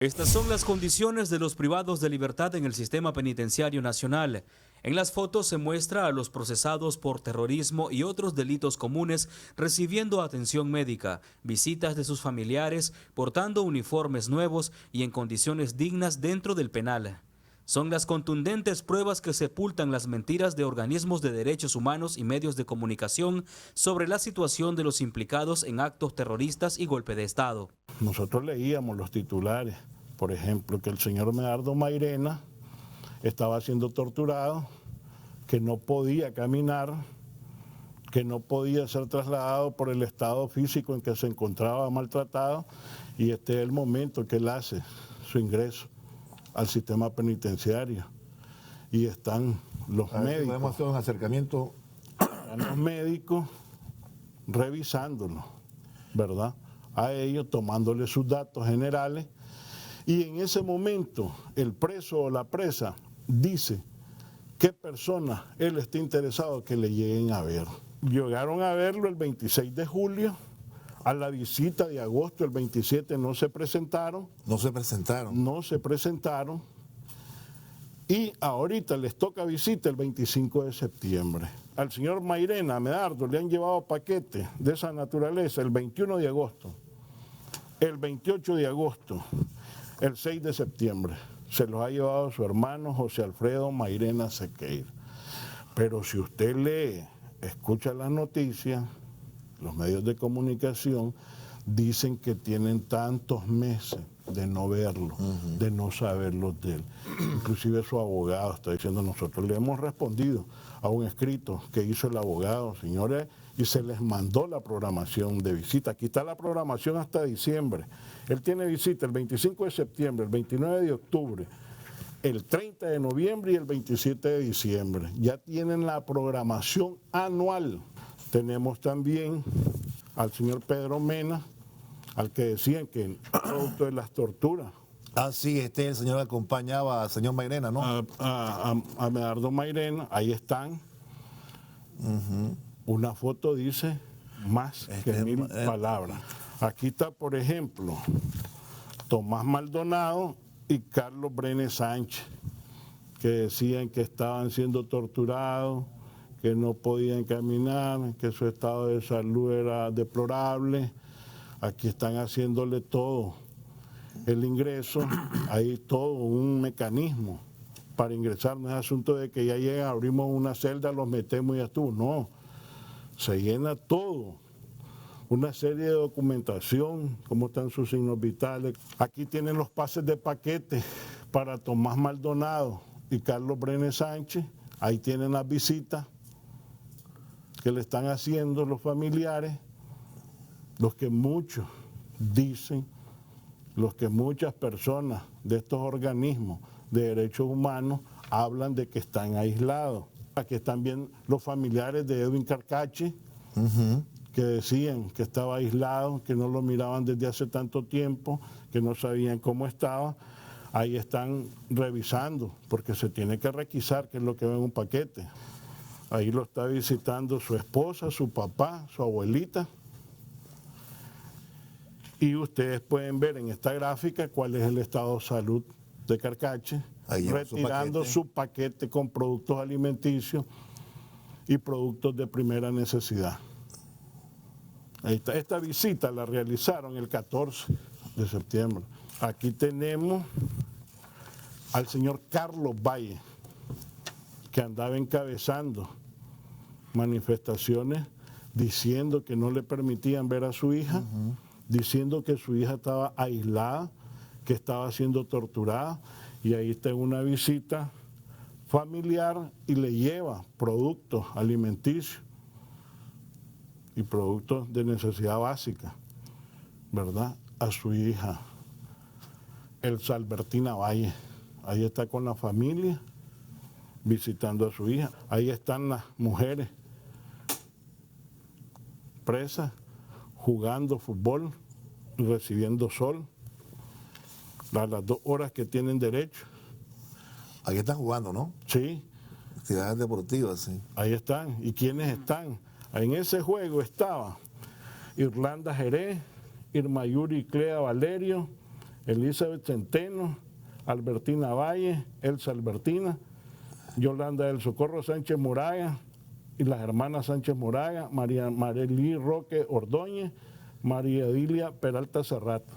Estas son las condiciones de los privados de libertad en el sistema penitenciario nacional. En las fotos se muestra a los procesados por terrorismo y otros delitos comunes recibiendo atención médica, visitas de sus familiares, portando uniformes nuevos y en condiciones dignas dentro del penal. Son las contundentes pruebas que sepultan las mentiras de organismos de derechos humanos y medios de comunicación sobre la situación de los implicados en actos terroristas y golpe de Estado. Nosotros leíamos los titulares, por ejemplo, que el señor Medardo Mairena estaba siendo torturado, que no podía caminar, que no podía ser trasladado por el estado físico en que se encontraba maltratado, y este es el momento que él hace su ingreso al sistema penitenciario. Y están los médicos. Podemos hacer un acercamiento. Están los médicos revisándolo, ¿verdad? A ellos, tomándole sus datos generales, y en ese momento el preso o la presa dice qué persona él está interesado que le lleguen a ver. Llegaron a verlo el 26 de julio, a la visita de agosto, el 27 no se presentaron. No se presentaron. No se presentaron, y ahorita les toca visita el 25 de septiembre. Al señor Mairena, a Medardo, le han llevado paquetes de esa naturaleza el 21 de agosto, el 28 de agosto, el 6 de septiembre. Se los ha llevado su hermano José Alfredo Mairena Sequeira. Pero si usted lee, escucha las noticias, los medios de comunicación dicen que tienen tantos meses de no verlo, de no saberlos de él. Inclusive su abogado está diciendo, nosotros le hemos respondido a un escrito que hizo el abogado, señores, y se les mandó la programación de visita. Aquí está la programación hasta diciembre. Él tiene visita el 25 de septiembre, el 29 de octubre, el 30 de noviembre y el 27 de diciembre. Ya tienen la programación anual. Tenemos también al señor Pedro Mena, al que decían que producto de las torturas. Ah, sí, el señor acompañaba al señor Mairena, ¿no? A Medardo Mairena, ahí están. Una foto dice más que 1000 palabras. Aquí está, por ejemplo, Tomás Maldonado y Carlos Brenes Sánchez, que decían que estaban siendo torturados, que no podían caminar, que su estado de salud era deplorable. Aquí están haciéndole todo el ingreso, hay todo un mecanismo para ingresar. No es asunto de que ya llega, abrimos una celda, los metemos y ya estuvo. No, se llena todo. Una serie de documentación, cómo están sus signos vitales. Aquí tienen los pases de paquete para Tomás Maldonado y Carlos Brenes Sánchez. Ahí tienen las visitas que le están haciendo los familiares, los que muchos dicen, los que muchas personas de estos organismos de derechos humanos hablan de que están aislados. Aquí están bien los familiares de Edwin Carcache, que decían que estaba aislado, que no lo miraban desde hace tanto tiempo, que no sabían cómo estaba. Ahí están revisando, porque se tiene que requisar qué es lo que va en un paquete. Ahí lo está visitando su esposa, su papá, su abuelita. Y ustedes pueden ver en esta gráfica cuál es el estado de salud de Carcache, retirando su paquete con productos alimenticios y productos de primera necesidad. Ahí está. Esta visita la realizaron el 14 de septiembre. Aquí tenemos al señor Carlos Valle, que andaba encabezando manifestaciones diciendo que no le permitían ver a su hija, diciendo que su hija estaba aislada, que estaba siendo torturada, y ahí está en una visita familiar y le lleva productos alimenticios y productos de necesidad básica, ¿verdad?, a su hija, Elsa Albertina Valle. Ahí está con la familia visitando a su hija. Ahí están las mujeres presas jugando fútbol, recibiendo sol, a las 2 horas que tienen derecho. Aquí están jugando, ¿no? Sí. Actividades deportivas, sí. Ahí están. ¿Y quiénes están? En ese juego estaba Irlanda Jerez, Irma Yuri Clea Valerio, Elizabeth Centeno, Albertina Valle, Elsa Albertina, Yolanda del Socorro Sánchez Moraga y las hermanas Sánchez Moraga, María Marelí Roque Ordóñez, María Edilia Peralta Cerrato.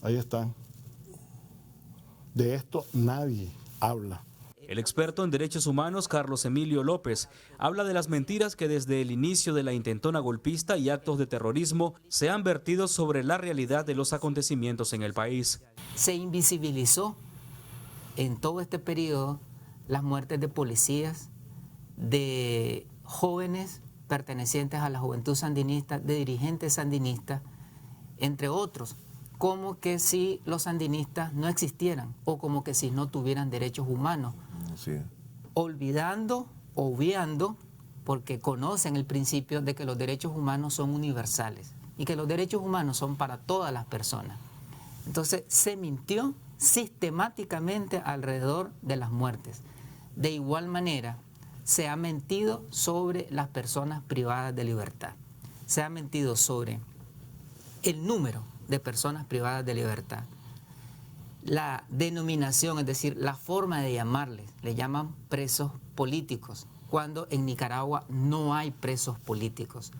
Ahí están. De esto nadie habla. El experto en derechos humanos Carlos Emilio López habla de las mentiras que desde el inicio de la intentona golpista y actos de terrorismo se han vertido sobre la realidad de los acontecimientos en el país. Se invisibilizó en todo este periodo las muertes de policías, de jóvenes pertenecientes a la juventud sandinista, de dirigentes sandinistas, entre otros, como que si los sandinistas no existieran o como que si no tuvieran derechos humanos. Sí. Olvidando, obviando, porque conocen el principio de que los derechos humanos son universales y que los derechos humanos son para todas las personas. Entonces se mintió sistemáticamente alrededor de las muertes. De igual manera, se ha mentido sobre las personas privadas de libertad. Se ha mentido sobre el número de personas privadas de libertad. La denominación, es decir, la forma de llamarles, le llaman presos políticos, cuando en Nicaragua no hay presos políticos.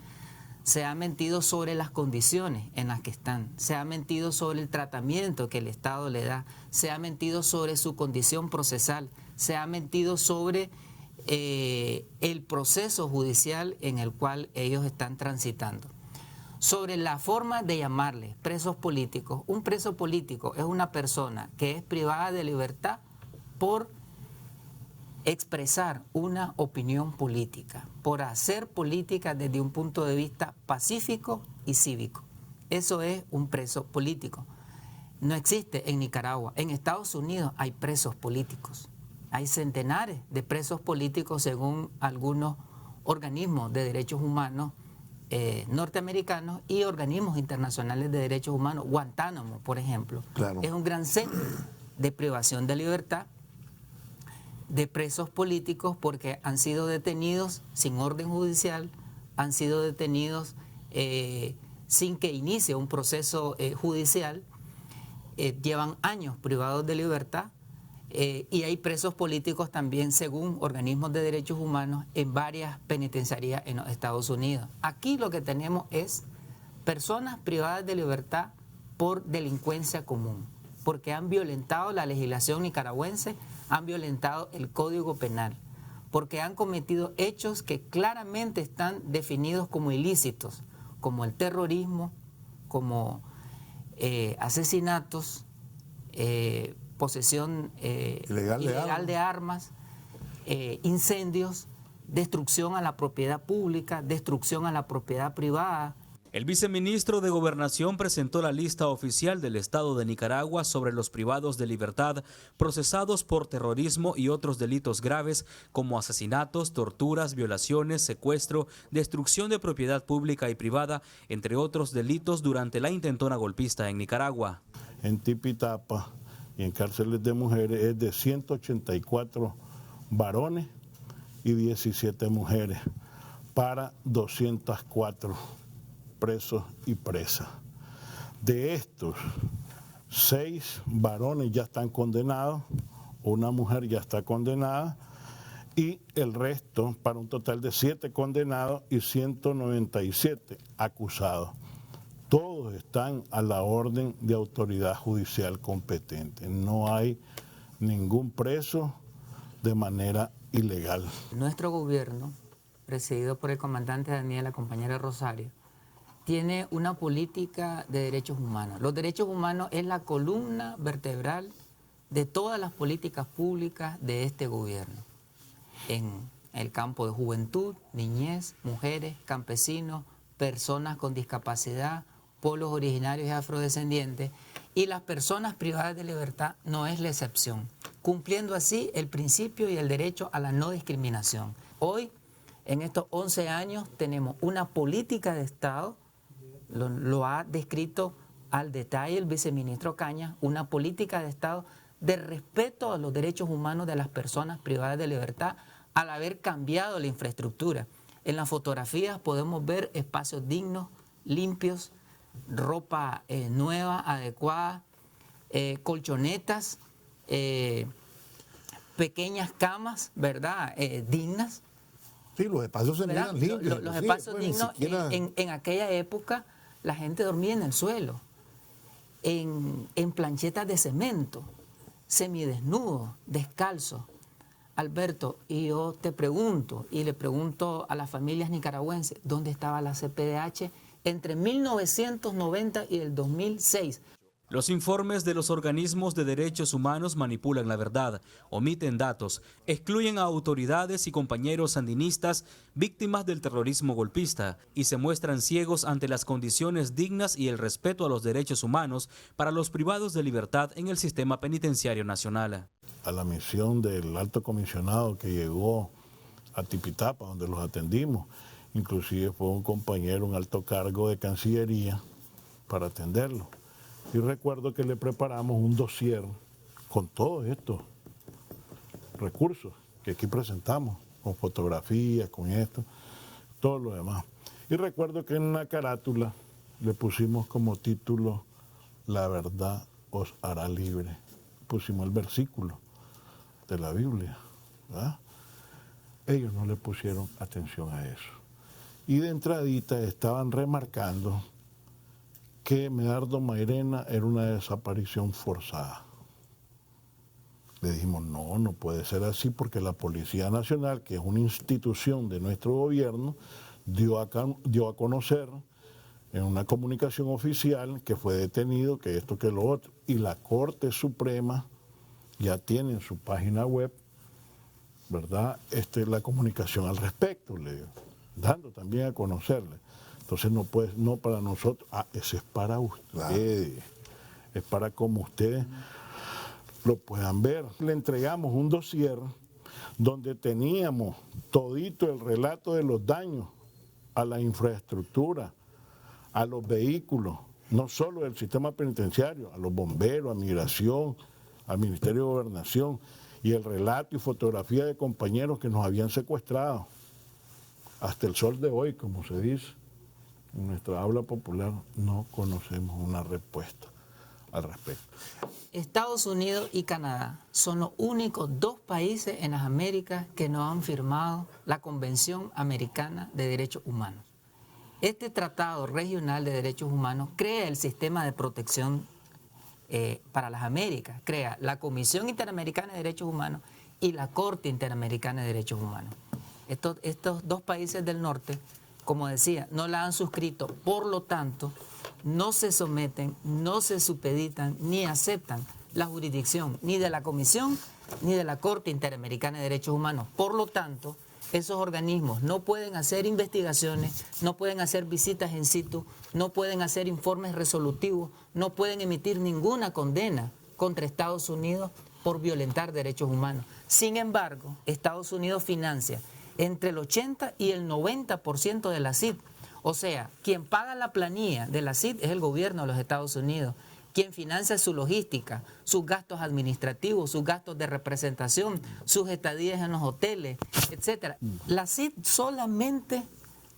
Se ha mentido sobre las condiciones en las que están, se ha mentido sobre el tratamiento que el Estado le da, se ha mentido sobre su condición procesal, se ha mentido sobre el proceso judicial en el cual ellos están transitando. Sobre la forma de llamarles presos políticos, un preso político es una persona que es privada de libertad por expresar una opinión política, por hacer política desde un punto de vista pacífico y cívico. Eso es un preso político. No existe en Nicaragua. En Estados Unidos hay presos políticos. Hay centenares de presos políticos según algunos organismos de derechos humanos norteamericanos y organismos internacionales de derechos humanos. Guantánamo, por ejemplo, claro, es un gran centro de privación de libertad de presos políticos porque han sido detenidos sin orden judicial, han sido detenidos sin que inicie un proceso judicial, llevan años privados de libertad. Y hay presos políticos también, según organismos de derechos humanos, en varias penitenciarías en los Estados Unidos. Aquí lo que tenemos es personas privadas de libertad por delincuencia común, porque han violentado la legislación nicaragüense, han violentado el Código Penal, porque han cometido hechos que claramente están definidos como ilícitos, como el terrorismo, como asesinatos, posesión ilegal de armas, incendios, destrucción a la propiedad pública, destrucción a la propiedad privada. El viceministro de Gobernación presentó la lista oficial del Estado de Nicaragua sobre los privados de libertad procesados por terrorismo y otros delitos graves como asesinatos, torturas, violaciones, secuestro, destrucción de propiedad pública y privada, entre otros delitos durante la intentona golpista en Nicaragua. En Tipitapa y en cárceles de mujeres es de 184 varones y 17 mujeres para 204 presos y presas. De estos, 6 varones ya están condenados, una mujer ya está condenada y el resto para un total de 7 condenados y 197 acusados. Todos están a la orden de autoridad judicial competente. No hay ningún preso de manera ilegal. Nuestro gobierno, presidido por el comandante Daniel, la compañera Rosario, tiene una política de derechos humanos. Los derechos humanos es la columna vertebral de todas las políticas públicas de este gobierno. En el campo de juventud, niñez, mujeres, campesinos, personas con discapacidad, pueblos originarios y afrodescendientes, y las personas privadas de libertad no es la excepción, cumpliendo así el principio y el derecho a la no discriminación. Hoy, en estos 11 años, tenemos una política de Estado, lo ha descrito al detalle el viceministro Cañas, una política de Estado de respeto a los derechos humanos de las personas privadas de libertad al haber cambiado la infraestructura. En las fotografías podemos ver espacios dignos, limpios, ropa nueva, adecuada, colchonetas, pequeñas camas, ¿verdad? Dignas. Sí, los espacios se ¿verdad? miran limpios. Los Sí, espacios pues, ni dignos, siquiera- en aquella época la gente dormía en el suelo, en planchetas de cemento, semidesnudos, descalzos. Alberto, y yo te pregunto, y le pregunto a las familias nicaragüenses, ¿dónde estaba la CPDH entre 1990 y el 2006? Los informes de los organismos de derechos humanos manipulan la verdad, omiten datos, excluyen a autoridades y compañeros sandinistas víctimas del terrorismo golpista y se muestran ciegos ante las condiciones dignas y el respeto a los derechos humanos para los privados de libertad en el sistema penitenciario nacional. A la misión del alto comisionado que llegó a Tipitapa, donde los atendimos, inclusive fue un compañero, un alto cargo de Cancillería para atenderlo. Y recuerdo que le preparamos un dossier con todos estos recursos que aquí presentamos, con fotografías, con esto, todo lo demás. Y recuerdo que en una carátula le pusimos como título "La verdad os hará libre". Pusimos el versículo de la Biblia, ¿verdad? Ellos no le pusieron atención a eso. Y de entradita estaban remarcando que Medardo Mairena era una desaparición forzada. Le dijimos, no puede ser así porque la Policía Nacional, que es una institución de nuestro gobierno, dio a conocer en una comunicación oficial que fue detenido, que esto, que lo otro. Y la Corte Suprema ya tiene en su página web, ¿verdad?, la comunicación al respecto, le digo, dando también a conocerle. Entonces no para nosotros, ese es para ustedes, es para como ustedes lo puedan ver. Le entregamos un dossier donde teníamos todito el relato de los daños a la infraestructura, a los vehículos, no solo del sistema penitenciario, a los bomberos, a migración, al Ministerio de Gobernación, y el relato y fotografía de compañeros que nos habían secuestrado. Hasta el sol de hoy, como se dice, en nuestra habla popular, no conocemos una respuesta al respecto. Estados Unidos y Canadá son los únicos dos países en las Américas que no han firmado la Convención Americana de Derechos Humanos. Este Tratado Regional de Derechos Humanos crea el sistema de protección para las Américas, crea la Comisión Interamericana de Derechos Humanos y la Corte Interamericana de Derechos Humanos. Estos dos países del norte, como decía, no la han suscrito, por lo tanto, no se someten, no se supeditan ni aceptan la jurisdicción ni de la Comisión ni de la Corte Interamericana de Derechos Humanos. Por lo tanto, esos organismos no pueden hacer investigaciones, no pueden hacer visitas in situ, no pueden hacer informes resolutivos, no pueden emitir ninguna condena contra Estados Unidos por violentar derechos humanos. Sin embargo, Estados Unidos financia entre el 80 y el 90% de la CID. O sea, quien paga la planilla de la CID es el gobierno de los Estados Unidos. Quien financia su logística, sus gastos administrativos, sus gastos de representación, sus estadías en los hoteles, etc. La CID solamente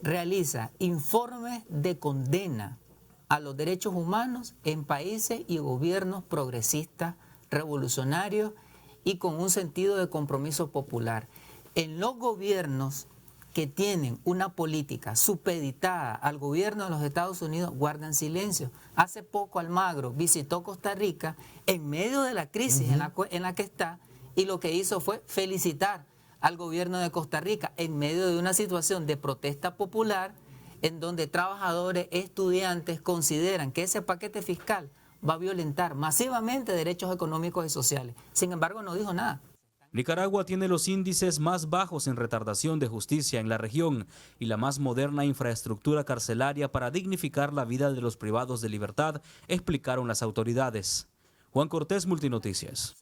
realiza informes de condena a los derechos humanos en países y gobiernos progresistas, revolucionarios y con un sentido de compromiso popular. En los gobiernos que tienen una política supeditada al gobierno de los Estados Unidos guardan silencio. Hace poco Almagro visitó Costa Rica en medio de la crisis en la que está, y lo que hizo fue felicitar al gobierno de Costa Rica en medio de una situación de protesta popular en donde trabajadores, estudiantes consideran que ese paquete fiscal va a violentar masivamente derechos económicos y sociales. Sin embargo, no dijo nada. Nicaragua tiene los índices más bajos en retardación de justicia en la región y la más moderna infraestructura carcelaria para dignificar la vida de los privados de libertad, explicaron las autoridades. Juan Cortés, Multinoticias.